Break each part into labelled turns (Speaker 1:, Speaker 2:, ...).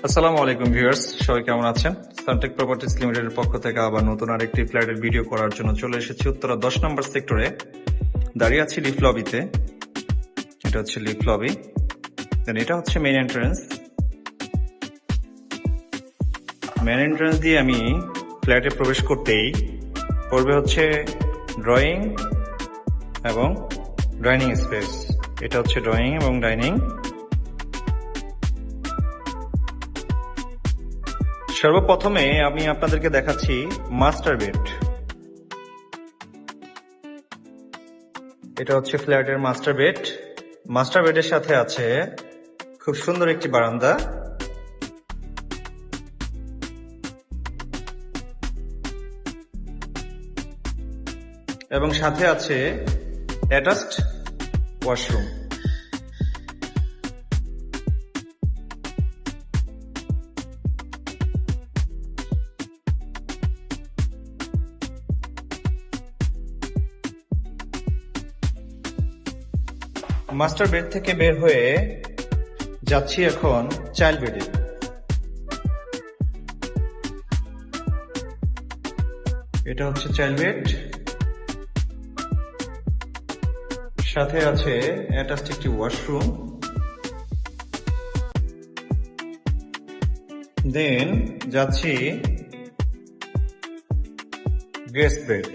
Speaker 1: আসসালামু আলাইকুম ভিউয়ার্স, সবাই কেমন আছেন? সানটেক প্রপার্টিজ লিমিটেডের পক্ষ থেকে আবার নতুন আরেকটি ফ্ল্যাটের ভিডিও করার জন্য চলে এসেছি উত্তরা 10 নম্বর সেক্টরে। দাঁড়িয়ে আছি লিফট লবিতে। এটা হচ্ছে লিফট লবি, দেন এটা হচ্ছে মেইন এন্ট্রান্স। মেইন এন্ট্রান্স দিয়ে আমি ফ্ল্যাটে প্রবেশ করতেই পড়বে হচ্ছে ড্রয়িং এবং ডাইনিং স্পেস। এটা হচ্ছে ড্রয়িং এবং ডাইনিং। সর্বপ্রথমে আমি আপনাদেরকে দেখাচ্ছি মাস্টার বেড। এটা হচ্ছে ফ্ল্যাটের মাস্টার বেড। মাস্টার বেডের সাথে আছে খুব সুন্দর একটি বারান্দা এবং সাথে আছে অ্যাটাচড ওয়াশরুম। মাস্টার বেড থেকে বের হয়ে যাচ্ছি এখন চাইল্ড বেডে। এটা হচ্ছে চাইল্ড বেড, সাথে আছে অ্যাটাচড একটি ওয়াশরুম। দেন যাচ্ছি গেস্ট বেড।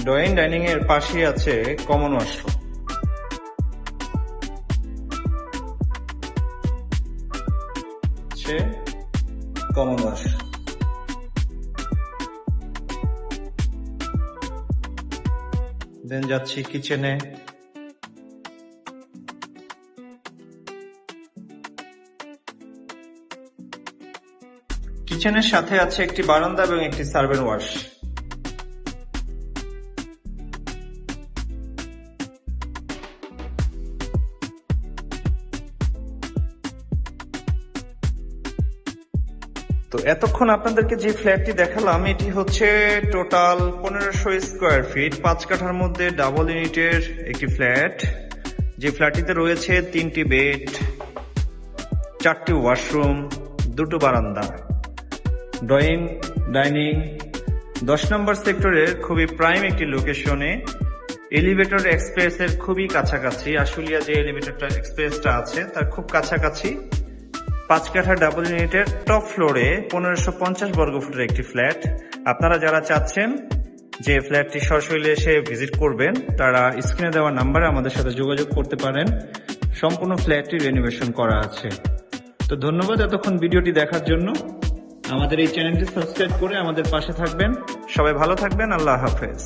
Speaker 1: ড্রয়িং ডাইনিং এর পাশে আছে common washroom. Common washroom. Then যাচ্ছি কিচেনে। কিচেনের সাথে আছে একটি বারান্দা এবং একটি সার্ভেন্ট ওয়াশ। তো এতক্ষণ আপনাদেরকে যে ফ্ল্যাটটি দেখালাম এটি হচ্ছে টোটাল 1500 স্কোয়ার ফিট, 5 কাঠার মধ্যে ডাবল ইউনিটের একটি ফ্ল্যাট। যে ফ্ল্যাটটিতে রয়েছে 3টি বেড, 4টি ওয়াশরুম, 2টো বারান্দা, ড্রয়িং ডাইনিং। 10 নম্বর সেক্টরের খুবই প্রাইম একটি লোকেশনে, এলিভেটর এক্সপ্রেসের খুবই কাছাকাছি। আশুলিয়া যে এলিভেটর এক্সপ্রেসটা আছে তার খুব কাছাকাছি। 5 কাঠা ডাবল ইউনিটের টপ ফ্লোরে 1550 বর্গফুটের একটি ফ্ল্যাট। আপনারা যারা চাচ্ছেন যে ফ্ল্যাটটি সরাসরি এসে ভিজিট করবেন তারা স্ক্রিনে দেওয়া নাম্বারে আমাদের সাথে যোগাযোগ করতে পারেন। সম্পূর্ণ ফ্ল্যাটটি রেনোভেশন করা আছে। তো ধন্যবাদ এতক্ষণ ভিডিওটি দেখার জন্য। আমাদের এই চ্যানেলটি সাবস্ক্রাইব করে আমাদের পাশে থাকবেন। সবাই ভালো থাকবেন। আল্লাহ হাফেজ।